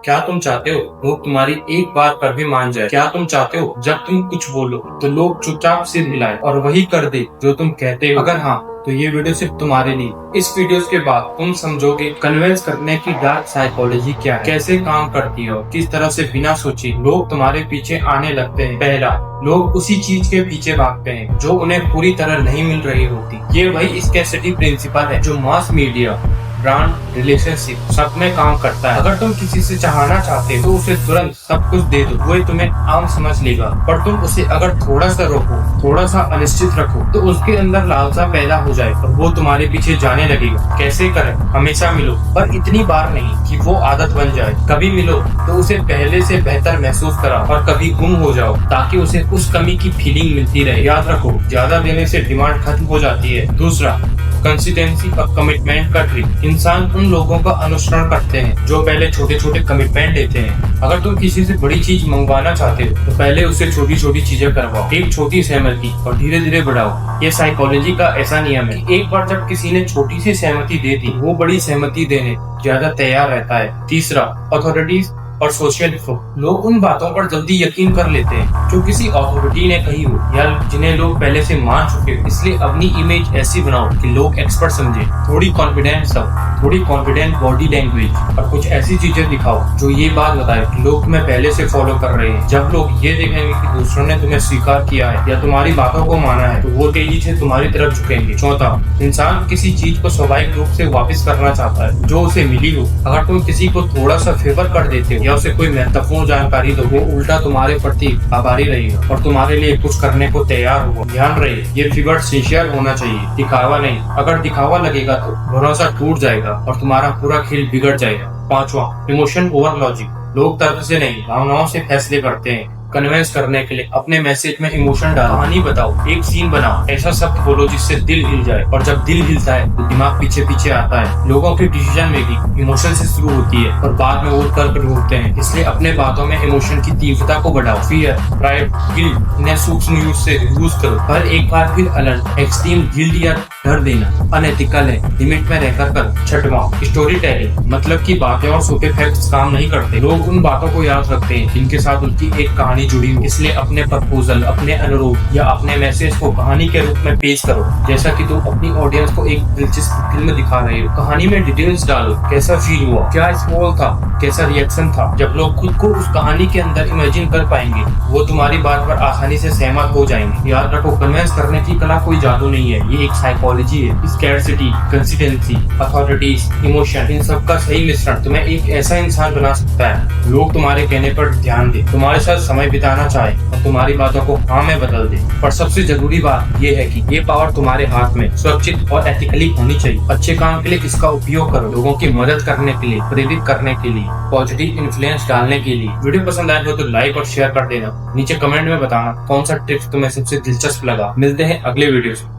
क्या तुम चाहते हो लोग तुम्हारी एक बार पर भी मान जाए? क्या तुम चाहते हो जब तुम कुछ बोलो तो लोग चुपचाप सिर हिलाए और वही कर दे जो तुम कहते हो? अगर हाँ तो ये वीडियो सिर्फ तुम्हारे लिए। इस वीडियो के बाद तुम समझोगे कन्विंस करने की डार्क साइकोलॉजी क्या है, कैसे काम करती है, किस तरह से बिना सोचे लोग तुम्हारे पीछे आने लगते हैं। पहला, लोग उसी चीज के पीछे भागते हैं जो उन्हें पूरी तरह नहीं मिल रही होती। ये वही स्कैर्सिटी प्रिंसिपल है जो मास मीडिया, ब्रांड, रिलेशनशिप सब में काम करता है। अगर तुम किसी से चाहना चाहते हो तो उसे तुरंत सब कुछ दे दो, वो तुम्हें आम समझ लेगा। पर तुम उसे अगर थोड़ा सा रोको, थोड़ा सा अनिश्चित रखो तो उसके अंदर लालसा पैदा हो जाए और वो तुम्हारे पीछे जाने लगेगा। कैसे करें? हमेशा मिलो, पर इतनी बार नहीं कि वो आदत बन जाए। कभी मिलो तो उसे पहले से बेहतर महसूस कराओ और कभी गुम हो जाओ ताकि उसे उस कमी की फीलिंग मिलती रहे। याद रखो, ज्यादा देने से डिमांड खत्म हो जाती है। दूसरा, कंसिस्टेंसी और कमिटमेंट का ट्रिक। इंसान उन लोगों का अनुसरण करते हैं जो पहले छोटे छोटे कमिटमेंट लेते हैं। अगर तुम किसी से बड़ी चीज मंगवाना चाहते हो तो पहले उससे छोटी छोटी चीजें करवाओ, एक छोटी सहमति और धीरे धीरे बढ़ाओ। ये साइकोलॉजी का ऐसा नियम है कि एक बार जब किसी ने छोटी सी सहमति दे दी, वो बड़ी सहमति देने ज्यादा तैयार रहता है। तीसरा, अथॉरिटीज और सोशल प्रूफ। लोग उन बातों पर जल्दी यकीन कर लेते हैं जो किसी अथॉरिटी ने कही हो या जिन्हें लोग पहले से मान चुके हो। इसलिए अपनी इमेज ऐसी बनाओ कि लोग एक्सपर्ट समझे। थोड़ी कॉन्फिडेंस दो, थोड़ी कॉन्फिडेंट बॉडी लैंग्वेज और कुछ ऐसी चीजें दिखाओ जो ये बात बताए कि लोग तुम्हें पहले से फॉलो कर रहे हैं। जब लोग ये देखेंगे कि दूसरों ने तुम्हें स्वीकार किया है या तुम्हारी बातों को माना है तो वो तेजी से तुम्हारी तरफ झुकेंगे। चौथा, इंसान किसी चीज को स्वाभाविक रूप से वापस करना चाहता है जो उसे मिली हो। अगर तुम किसी को थोड़ा सा फेवर कर देते हो या उसे कोई महत्वपूर्ण जानकारी दो, वो उल्टा तुम्हारे प्रति आभारी रहेगा और तुम्हारे लिए कुछ करने को तैयार होगा। ध्यान रहे, ये फेवर सिंसियर होना चाहिए, दिखावा नहीं। अगर दिखावा लगेगा तो भरोसा टूट जाएगा और तुम्हारा पूरा खेल बिगड़ जाएगा। पांचवा, इमोशन ओवर लॉजिक। लोग तर्क से नहीं, भावनाओं से फैसले करते हैं। कन्विंस करने के लिए अपने मैसेज में इमोशन डालो। कहानी बताओ, एक सीन बनाओ, ऐसा शब्द बोलो जिससे दिल हिल जाए। और जब दिल हिलता है तो दिमाग पीछे पीछे आता है। लोगों की डिसीजन मेकिंग इमोशन से शुरू होती है और बाद में वो तर्क ढूंढते हैं। इसलिए अपने बातों में इमोशन की तीव्रता को बढ़ाओ। फियर, प्राइड, गिल्ट, इन्हें सूक्ष्म यूज से यूज करो। पर एक बार फिर अलर्ट, एक्सट्रीम गिल्ट या डर देना अनएथिकल है, लिमिट में रहकर करो। छठवां, स्टोरी टेलिंग। मतलब की बातें और सुपर फैक्ट्स काम नहीं करते। लोग उन बातों को याद रखते हैं जिनके साथ उनकी एक कहानी जुड़ी हो। इसलिए अपने प्रपोजल, अपने अनुरोध या अपने मैसेज को कहानी के रूप में पेश करो, जैसा कि तुम अपनी ऑडियंस को एक दिलचस्प फिल्म दिखा रहे हो। कहानी में डिटेल्स डालो, कैसा फील हुआ, क्या स्मॉल था, कैसा रिएक्शन था। जब लोग खुद को उस कहानी के अंदर इमेजिन कर पाएंगे वो तुम्हारी बात पर आसानी से सहमत हो जाएंगे। याद रखो, कन्विंस करने की कला कोई जादू नहीं है, ये एक साइकोलॉजी है। स्कैर्सिटी, कंसिस्टेंसी, अथॉरिटीज, इमोशन, इन सब का सही मिश्रण तुम्हें एक ऐसा इंसान बना सकता है लोग तुम्हारे कहने पर ध्यान दे, तुम्हारे साथ समय बिताना चाहे और तुम्हारी बातों को हाँ में बदल दे। पर सबसे जरूरी बात ये है कि ये पावर तुम्हारे हाथ में सुरक्षित और एथिकली होनी चाहिए। अच्छे काम के लिए इसका उपयोग करो, लोगों की मदद करने के लिए, प्रेरित करने के लिए, पॉजिटिव इन्फ्लुएंस डालने के लिए। वीडियो पसंद आए हो तो लाइक और शेयर कर देना। नीचे कमेंट में बताना कौन सा टिप्स तुम्हें सबसे दिलचस्प लगा। मिलते हैं अगले वीडियो से।